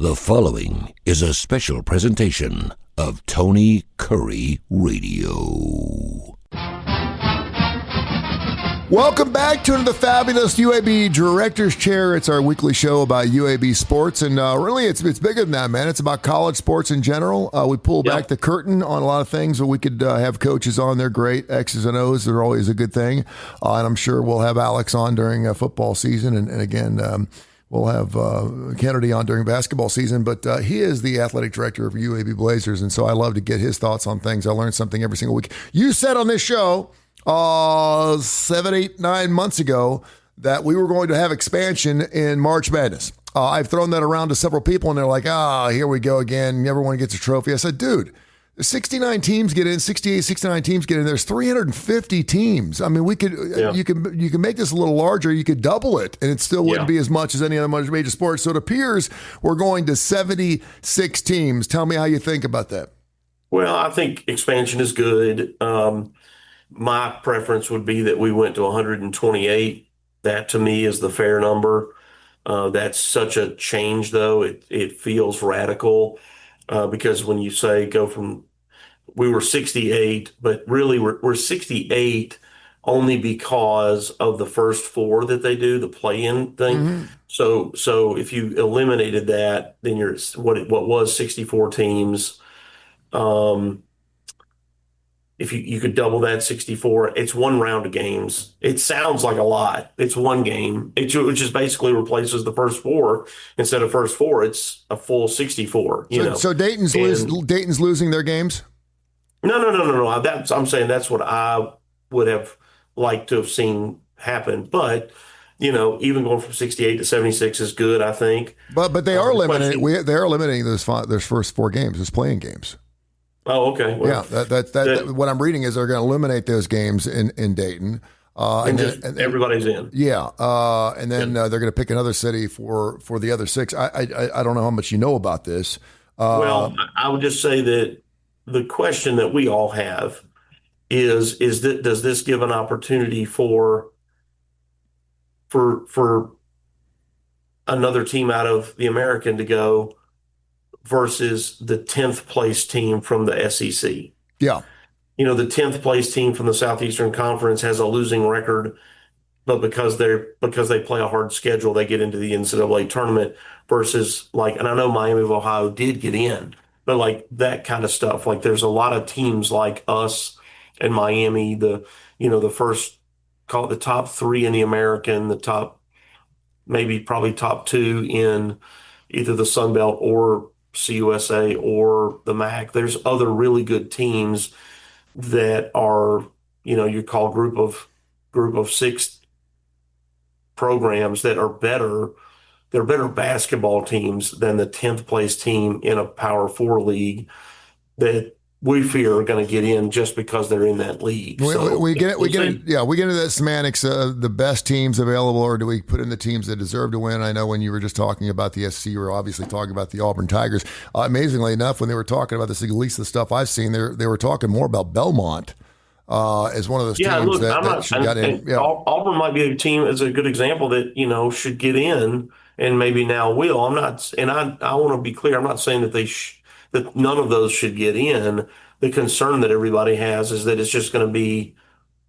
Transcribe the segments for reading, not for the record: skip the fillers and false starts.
The following is a special presentation of Tony Kurre Radio. Welcome back to the fabulous UAB Director's Chair. It's our weekly show about UAB sports, and really it's bigger than that, man. It's about college sports in general. We pull back the curtain on a lot of things, but we could have coaches on. They're great. X's and O's are always a good thing, and I'm sure we'll have Alex on during football season, and again, we'll have Kennedy on during basketball season, but he is the athletic director of UAB Blazers, and so I love to get his thoughts on things. I learn something every single week. You said on this show 7, 8, 9 months ago that we were going to have expansion in March Madness. I've thrown that around to several people, and they're like, here we go again. Everyone gets a trophy. I said, dude, 69 teams get in, 68, 69 teams get in. There's 350 teams. I mean, we could you can make this a little larger. You could double it, and it still wouldn't be as much as any other major sport. So it appears we're going to 76 teams. Tell me how you think about that. Well, I think expansion is good. My preference would be that we went to 128. That to me is the fair number. That's such a change, though. It feels radical because when you say go from, we were 68, but really we're 68 only because of the first four that they do, the play-in thing. Mm-hmm. So if you eliminated that, then you're what was 64 teams. If you could double that 64, it's one round of games. It sounds like a lot. It's one game. It just basically replaces the first four. Instead of first four, it's a full 64. So Dayton's losing their games? No. I'm saying that's what I would have liked to have seen happen. But even going from 68 to 76 is good, I think. But they are eliminating. They are eliminating those first four games as playing games. Oh, okay. Well, that what I'm reading is they're going to eliminate those games in Dayton. And everybody's in. Yeah. And then they're going to pick another city for the other six. I don't know how much you know about this. Well, I would just say that the question that we all have is that does this give an opportunity for another team out of the American to go versus the 10th place team from the SEC? Yeah. The 10th place team from the Southeastern Conference has a losing record, but because they play a hard schedule, they get into the NCAA tournament versus and I know Miami of Ohio did get in, but that kind of stuff. There's a lot of teams like us and Miami, first, call it the top three in the American, the top, probably top two in either the Sun Belt or CUSA or the MAC. There's other really good teams that are, you call group of six programs that are better. They're better basketball teams than the 10th place team in a Power Four league that we fear are going to get in just because they're in that league. We get into that semantics of the best teams available, or do we put in the teams that deserve to win? I know when you were just talking about the SEC, you were obviously talking about the Auburn Tigers. Amazingly enough, when they were talking about this, at least the stuff I've seen, they were talking more about Belmont as one of those teams that should get in. Yeah. Auburn might be a team as a good example that should get in and maybe now will. I'm not, and I want to be clear. I'm not saying that that none of those should get in. The concern that everybody has is that it's just going to be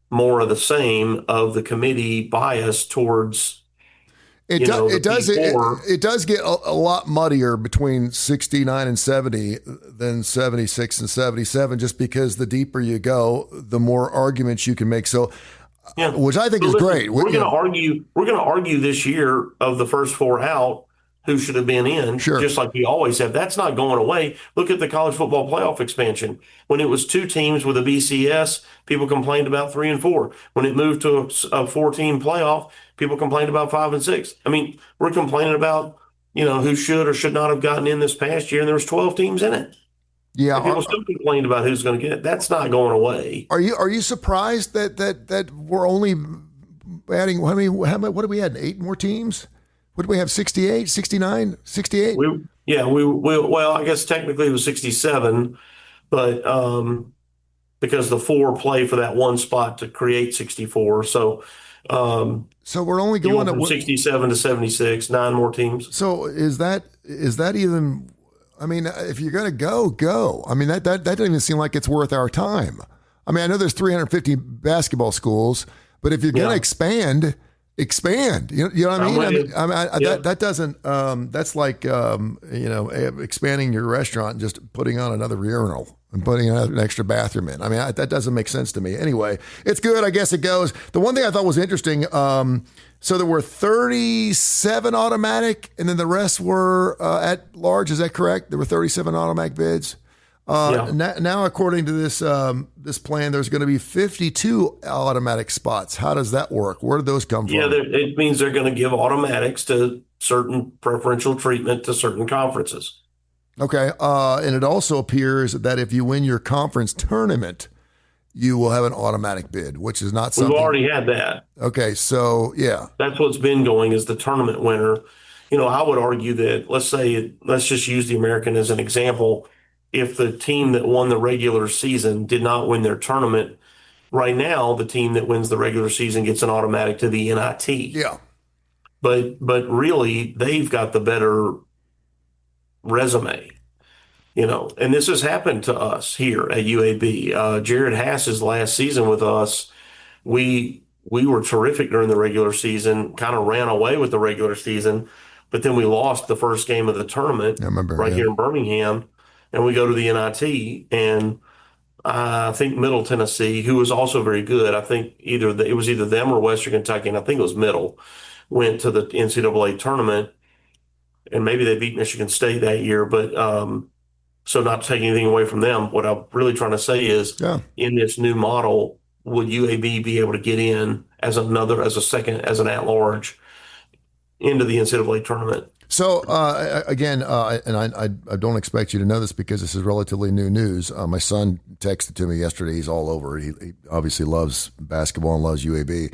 more of the same of the committee bias towards it does get a lot muddier between 69 and 70 than 76 and 77, just because the deeper you go, the more arguments you can make. So, which I think is great. We're going to argue this year of the first four out who should have been in, just like we always have. That's not going away. Look at the college football playoff expansion. When it was two teams with a BCS, people complained about 3 and 4. When it moved to a 4-team playoff, people complained about 5 and 6. I mean, we're complaining about, who should or should not have gotten in this past year, and there was 12 teams in it. Yeah, and people still complained about who's going to get it. That's not going away. Are you surprised that we're only adding what do we add? 8 more teams? What do we have, 68, 69, 68? Well, I guess technically it was 67, but because the 4 play for that one spot to create 64. So So we're only You going went from 67 to 76, 9 more teams. So is that even? I mean, if you're going to go. I mean, that doesn't even seem like it's worth our time. I mean, I know there's 350 basketball schools, but if you're going to expand. You know what I mean? That doesn't. That's like expanding your restaurant and just putting on another urinal and putting an extra bathroom in. I mean, that doesn't make sense to me. Anyway, it's good. I guess it goes. The one thing I thought was interesting. So there were 37 automatic, and then the rest were at large. Is that correct? There were 37 automatic bids. Now, according to this plan, there's going to be 52 automatic spots. How does that work? Where did those come from? Yeah, it means they're going to give automatics to certain preferential treatment to certain conferences. Okay, and it also appears that if you win your conference tournament, you will have an automatic bid, which is not something. We've already had that. Okay, so yeah. That's what's been going is the tournament winner. I would argue that, let's just use the American as an example. If the team that won the regular season did not win their tournament, right now the team that wins the regular season gets an automatic to the NIT. Yeah. But really, they've got the better resume. And this has happened to us here at UAB. Jared Hass's last season with us, we were terrific during the regular season, kind of ran away with the regular season, but then we lost the first game of the tournament here in Birmingham, and we go to the NIT, and I think Middle Tennessee, who was also very good, I think it was either them or Western Kentucky, and I think it was Middle, went to the NCAA tournament, and maybe they beat Michigan State that year, but so not to take anything away from them, what I'm really trying to say is in this new model, would UAB be able to get in as an at-large into the NCAA tournament? So again, and I don't expect you to know this because this is relatively new news. My son texted to me yesterday. He's all over it. He obviously loves basketball and loves UAB.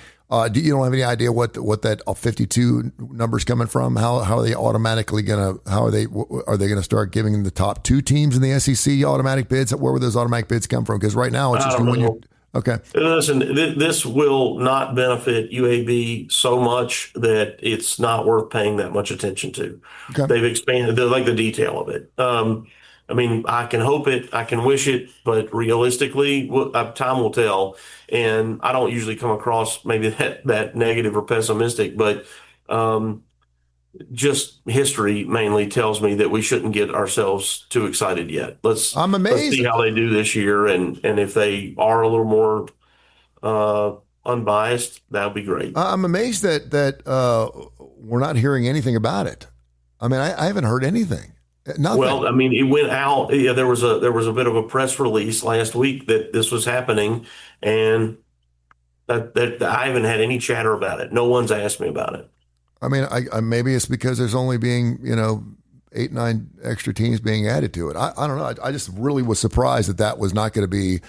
You don't have any idea what that 52 number's coming from? How are they automatically are they going to start giving the top 2 teams in the SEC automatic bids? Where would those automatic bids come from? Because right now it's just when you. Okay. Listen, this will not benefit UAB so much that it's not worth paying that much attention to. Okay. They've expanded. They like the detail of it. I mean, I can hope it, I can wish it, but realistically, time will tell. And I don't usually come across maybe that negative or pessimistic, but just history mainly tells me that we shouldn't get ourselves too excited yet. Let's see how they do this year, and if they are a little more unbiased, that would be great. I'm amazed that we're not hearing anything about it. I mean, I haven't heard anything. Nothing. Well, I mean, it went out. Yeah, there was a bit of a press release last week that this was happening, and that I haven't had any chatter about it. No one's asked me about it. I mean, I maybe it's because there's only being 8, 9 extra teams being added to it. I don't know. I just really was surprised that was not going to be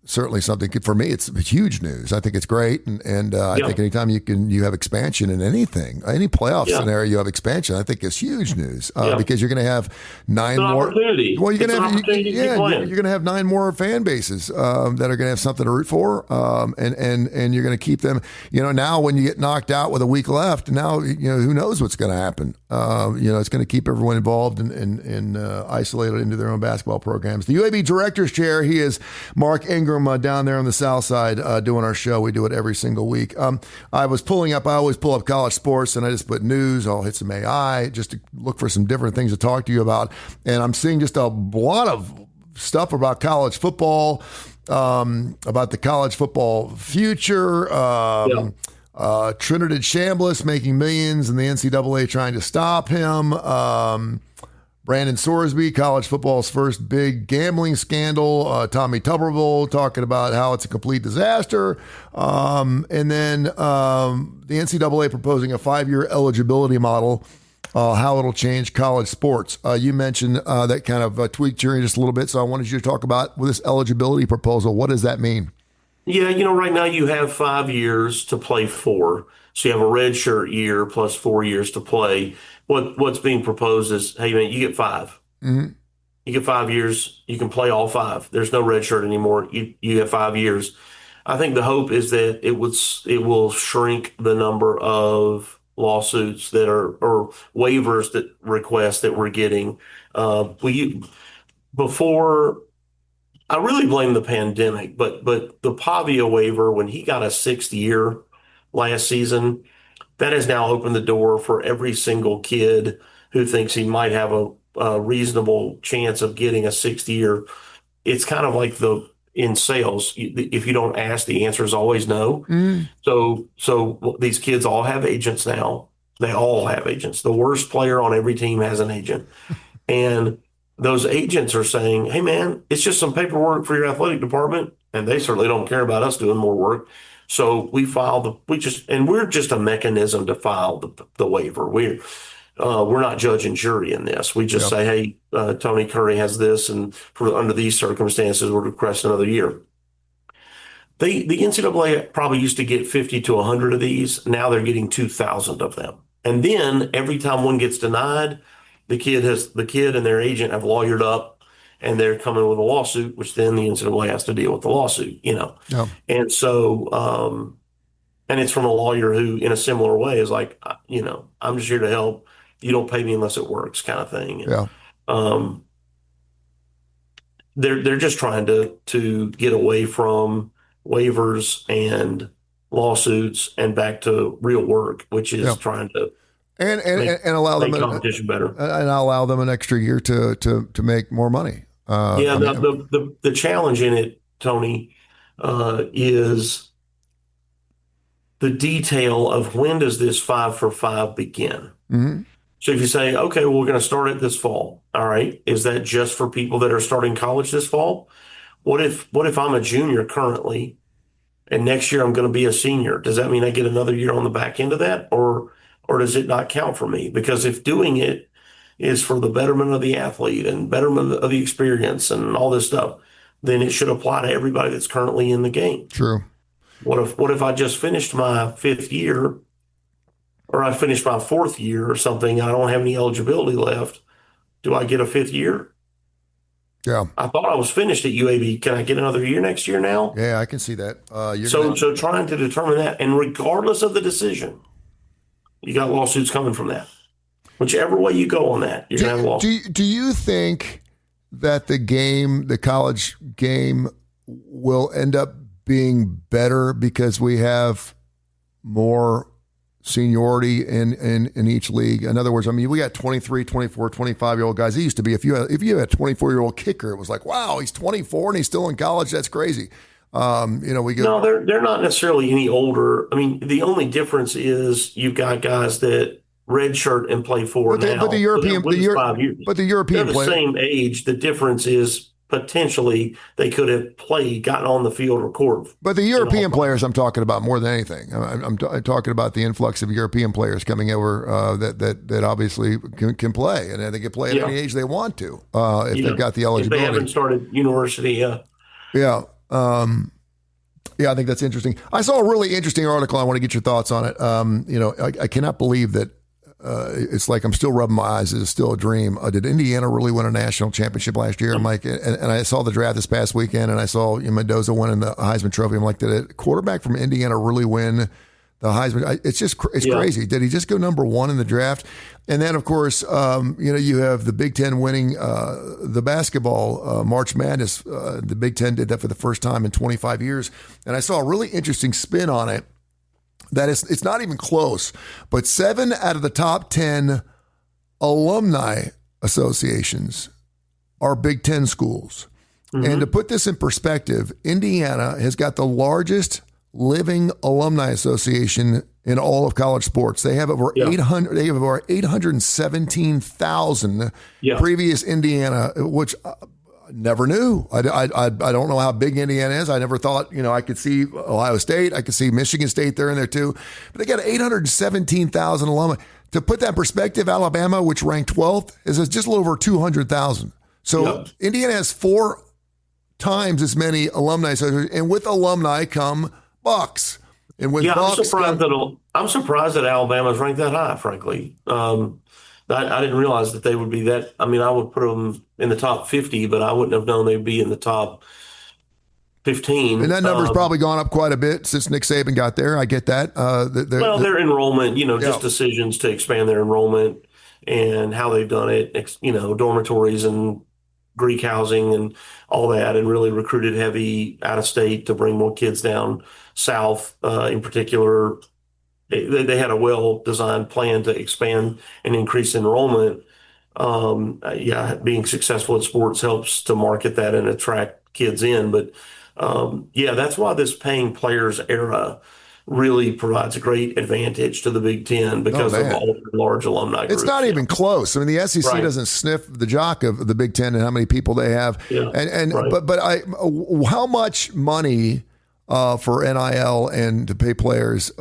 certainly something for me. It's huge news. I think it's great, and I think anytime you have expansion in anything, any playoff scenario, you have expansion. I think it's huge news because you're going to have 9 more. Well, you're going to have 9 more fan bases that are going to have something to root for, and you're going to keep them. Now when you get knocked out with a week left, now who knows what's going to happen. It's going to keep everyone involved and isolated into their own basketball programs. The UAB Director's Chair, he is Mark Ingram down there on the south side doing our show. We do it every single week. I always pull up college sports, and I just put news. I'll hit some AI just to look for some different things to talk to you about. And I'm seeing just a lot of stuff about college football, about the college football future. Trinidad Chambliss making millions and the NCAA trying to stop him. Brandon Sorsby, college football's first big gambling scandal. Tommy Tuberville talking about how it's a complete disaster. And then the NCAA proposing a 5-year eligibility model, how it'll change college sports. You mentioned that kind of tweaked your just a little bit, so I wanted you to talk about with this eligibility proposal. What does that mean? Yeah, right now you have 5 years to play 4. So you have a redshirt year plus 4 years to play. What's being proposed is, hey, man, you get 5. Mm-hmm. You get 5 years. You can play all 5. There's no redshirt anymore. You have 5 years. I think the hope is that it will shrink the number of lawsuits that are or waivers that requests that we're getting. We before I really blame the pandemic, but the Pavia waiver when he got a 6th year last season, that has now opened the door for every single kid who thinks he might have a reasonable chance of getting a 6th year. It's kind of like in sales. If you don't ask, the answer is always no. Mm. So these kids all have agents now. They all have agents. The worst player on every team has an agent. And those agents are saying, hey, man, it's just some paperwork for your athletic department. And they certainly don't care about us doing more work. So we're just a mechanism to file the waiver. We're not judge and jury in this. We just say, hey, Tony Kurre has this, and under these circumstances, we're requesting another year. The NCAA probably used to get 50 to 100 of these. Now they're getting 2,000 of them. And then every time one gets denied, the kid and their agent have lawyered up, and they're coming with a lawsuit, which then the NCAA has to deal with the lawsuit. Yeah. And so, and it's from a lawyer who, in a similar way, is like, I'm just here to help. You don't pay me unless it works, kind of thing. Yeah. They're just trying to get away from waivers and lawsuits and back to real work, which is trying to and allow them competition better and allow them an extra year to make more money. The challenge in it, Tony, is the detail of when does this 5-for-5 begin? Mm-hmm. So if you say, okay, well, we're going to start it this fall. All right. Is that just for people that are starting college this fall? What if I'm a junior currently and next year I'm going to be a senior? Does that mean I get another year on the back end of that? Or does it not count for me? Because if doing it is for the betterment of the athlete and betterment of the experience and all this stuff, then it should apply to everybody that's currently in the game. True. What if I just finished my 5th year, or I finished my 4th year or something, I don't have any eligibility left? Do I get a 5th year? Yeah. I thought I was finished at UAB. Can I get another year next year now? Yeah, I can see that. So trying to determine that, and regardless of the decision, you got lawsuits coming from that. Whichever way you go on that, you're going to have lawsuits. Do you think that the college game will end up being better because we have more seniority in each league? In other words, I mean, we got 23, 24, 25-year-old guys. It used to be if you had a 24-year-old kicker, it was like, wow, he's 24 and he's still in college. That's crazy. No, they're not necessarily any older. I mean, the only difference is you've got guys that redshirt and play for now. But the European, 5 years. But the European they're the same age. The difference is potentially they could have gotten on the field, record. But the European players, I'm talking about more than anything. I'm talking about the influx of European players coming over that obviously can play, and they can play at any age they want to if they've got the eligibility. If they haven't started university, yeah. I think that's interesting. I saw a really interesting article. I want to get your thoughts on it. I cannot believe that it's like I'm still rubbing my eyes. It's still a dream. Did Indiana really win a national championship last year? I'm like, and I saw the draft this past weekend, and I saw Mendoza winning the Heisman Trophy. I'm like, did a quarterback from Indiana really win the Heisman? It's crazy. Did he just go number 1 in the draft? And then, of course, you have the Big Ten winning the basketball March Madness. The Big Ten did that for the first time in 25 years. And I saw a really interesting spin on it that it's not even close, but 7 out of the top 10 alumni associations are Big Ten schools. Mm-hmm. And to put this in perspective, Indiana has got the largest living alumni association in all of college sports. They have over 800. They have over 817,000 previous Indiana, which I never knew. I don't know how big Indiana is. I never thought I could see Ohio State. I could see Michigan State there in there too. But they got 817,000 alumni. To put that in perspective, Alabama, which ranked 12th, is just a little over 200,000. So Indiana has 4 times as many alumni, and with alumni come Bucks. And with Bucks, I'm surprised that Alabama's ranked that high, frankly. I didn't realize that they would be that. I mean, I would put them in the top 50, but I wouldn't have known they'd be in the top 15. And that number's probably gone up quite a bit since Nick Saban got there. I get that. Their enrollment, just decisions to expand their enrollment and how they've done it, dormitories and Greek housing and all that, and really recruited heavy out of state to bring more kids down south. In particular, they had a well-designed plan to expand and increase enrollment. Being successful at sports helps to market that and attract kids in. But that's why this paying players era really provides a great advantage to the Big Ten because of all the large alumni groups. It's not even close. I mean, the SEC doesn't sniff the jock of the Big Ten and how many people they have. Yeah, but how much money for NIL and to pay players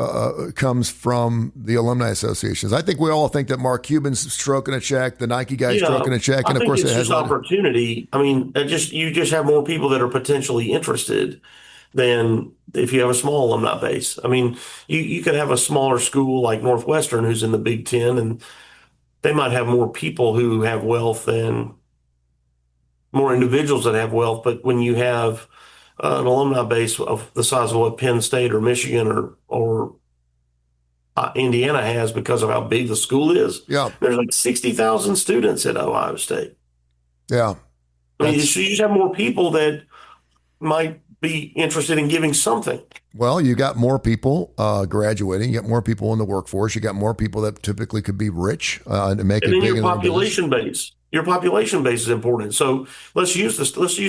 comes from the alumni associations? I think we all think that Mark Cuban's stroking a check, the Nike guy's stroking a check, and of course it has opportunity. I mean, you just have more people that are potentially interested than if you have a small alumni base. I mean, you could have a smaller school like Northwestern who's in the Big Ten, and they might have more people who have wealth than more individuals that have wealth. But when you have an alumni base of the size of what Penn State or Michigan or Indiana has because of how big the school is, there's like 60,000 students at Ohio State. Yeah. I mean, so you just have more people that might be interested in giving something. Well, you got more people graduating. You got more people in the workforce. You got more people that typically could be rich to make it big. And then your population base. Your population base is important. So let's use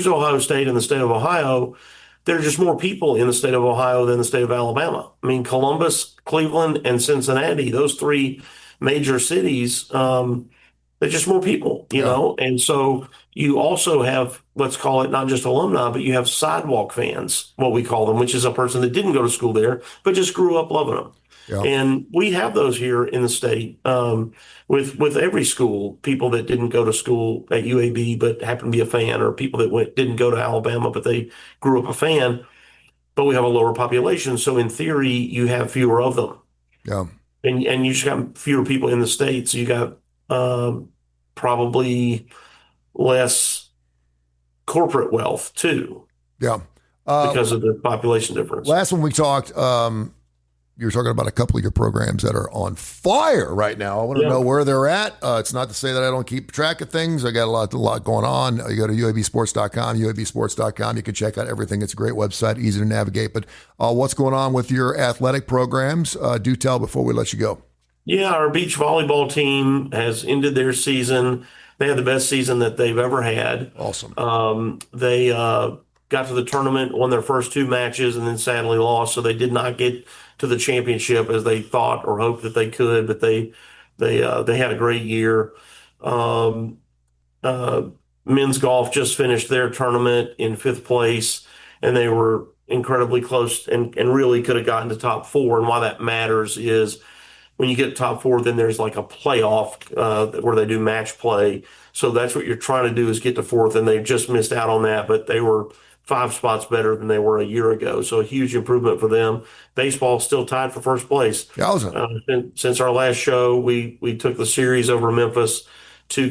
Ohio State and the state of Ohio. There are just more people in the state of Ohio than the state of Alabama. I mean, Columbus, Cleveland, and Cincinnati, those three major cities, there's just more people, you know? And so you also have, let's call it not just alumni, but you have sidewalk fans, what we call them, which is a person that didn't go to school there, but just grew up loving them. Yeah. And we have those here in the state with every school, people that didn't go to school at UAB but happened to be a fan, or people that didn't go to Alabama but they grew up a fan, but we have a lower population. So in theory, you have fewer of them. Yeah. And you just got fewer people in the state. So you got probably less corporate wealth too. Yeah. Because of the population difference. Last one we talked, you were talking about a couple of your programs that are on fire right now. I want to know where they're at. It's not to say that I don't keep track of things. I got a lot going on. You go to UABsports.com, UABsports.com. You can check out everything. It's a great website, easy to navigate. But what's going on with your athletic programs? Do tell before we let you go. Yeah, our beach volleyball team has ended their season. They had the best season that they've ever had. Awesome. They got to the tournament, won their first two matches, and then sadly lost. So they did not get to the championship as they thought or hoped that they could, but they had a great year. Men's golf just finished their tournament in 5th place, and they were incredibly close and really could have gotten to top 4. And why that matters is when you get top 4, then there's like a playoff where they do match play. So that's what you're trying to do, is get to 4th, and they just missed out on that, but they were 5 spots better than they were a year ago. So a huge improvement for them. Baseball still tied for first place. Since our last show, we took the series over Memphis, 2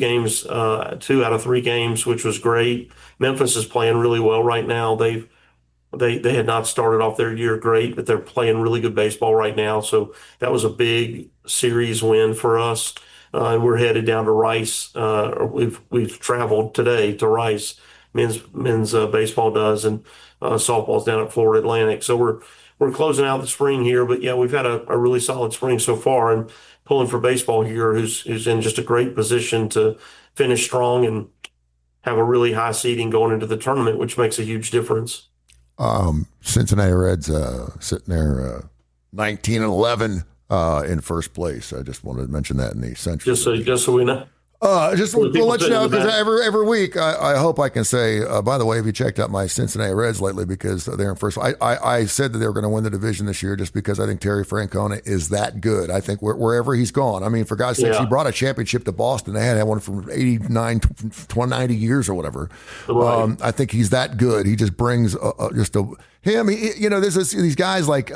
out of 3 games, which was great. Memphis is playing really well right now. They had not started off their year great, but they're playing really good baseball right now. So that was a big series win for us. And we're headed down to Rice. We've traveled today to Rice. Men's baseball does, and softball's down at Florida Atlantic. So we're closing out the spring here, but yeah, we've had a really solid spring so far, and pulling for baseball here, who's in just a great position to finish strong and have a really high seeding going into the tournament, which makes a huge difference. Cincinnati Reds sitting there 19-11 in first place. I just wanted to mention that in the Central. Just so we know. We'll let you know, because every week I hope I can say, by the way, have you checked out my Cincinnati Reds lately, because they're in first. I said that they were going to win the division this year just because I think Terry Francona is that good. I think wherever he's gone, I mean, for God's sakes, he brought a championship to Boston. They had one from 89 to 90 years or whatever. Right. I think he's that good. He just brings him. There's these guys like.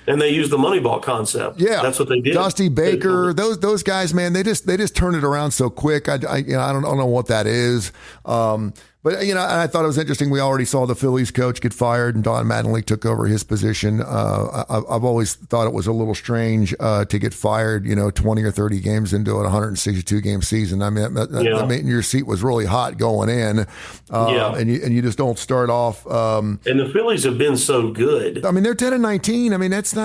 And they use the Moneyball concept. Yeah, that's what they did. Dusty Baker, those guys, man, they just turn it around so quick. I don't know what that is. But But, and I thought it was interesting. We already saw the Phillies coach get fired and Don Mattingly took over his position. I've always thought it was a little strange to get fired, 20 or 30 games into a 162-game season. I mean, that meant your seat was really hot going in. And you just don't start off. And the Phillies have been so good. I mean, they're 10-19. I mean, it's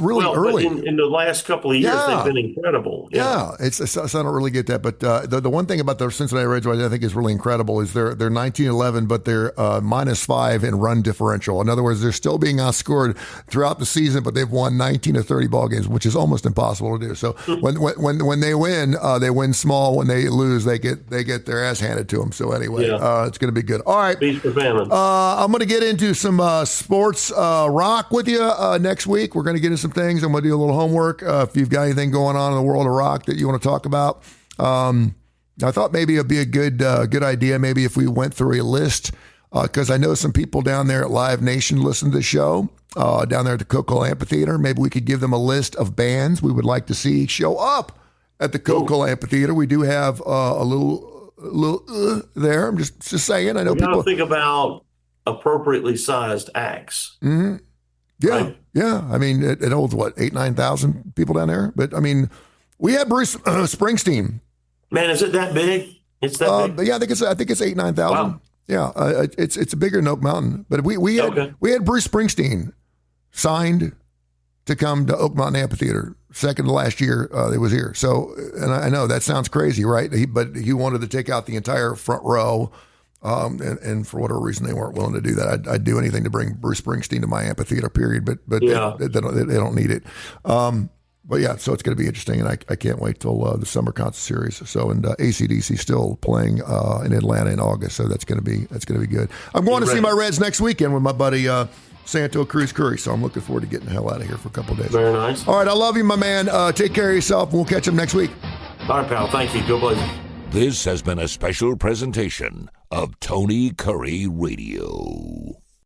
really early. But in the last couple of years, they've been incredible. Yeah, so I don't really get that. But the one thing about the Cincinnati Reds I think is really incredible is they're 19-11, but they're -5 in run differential. In other words, they're still being outscored throughout the season, but they've won 19 of 30 ball games, which is almost impossible to do. So when they win small. When they lose, they get their ass handed to them. So anyway, it's going to be good. All right, Beast for famine. I'm going to get into some sports rock with you next week. We're going to get into some things. I'm going to do a little homework. If you've got anything going on in the world of rock that you want to talk about. I thought maybe it'd be a good idea maybe if we went through a list because I know some people down there at Live Nation listen to the show down there at the Coca-Cola Amphitheater. Maybe we could give them a list of bands we would like to see show up at the Coca-Cola Amphitheater. We do have a little there. I'm just saying. I know people think about appropriately sized acts. Mm-hmm. Yeah, right? Yeah. I mean, it holds 8,000-9,000 people down there. But I mean, we had Bruce Springsteen. Man, is it that big? It's that big. Yeah, I think it's 8,000-9,000. Wow. Yeah, it's bigger than Oak Mountain. But we had Bruce Springsteen signed to come to Oak Mountain Amphitheater second to last year they was here. So, and I know that sounds crazy, right? But he wanted to take out the entire front row, and for whatever reason they weren't willing to do that. I'd do anything to bring Bruce Springsteen to my amphitheater. Period. But they don't need it. But yeah, so it's going to be interesting, and I can't wait till the summer concert series. So, and AC/DC still playing in Atlanta in August, so that's going to be good. I'm going to see my Reds next weekend with my buddy Santo Cruz Curry, so I'm looking forward to getting the hell out of here for a couple of days. Very nice. All right, I love you, my man. Take care of yourself, and we'll catch up next week. All right, pal. Thank you. Go Blazers. This has been a special presentation of Tony Curry Radio.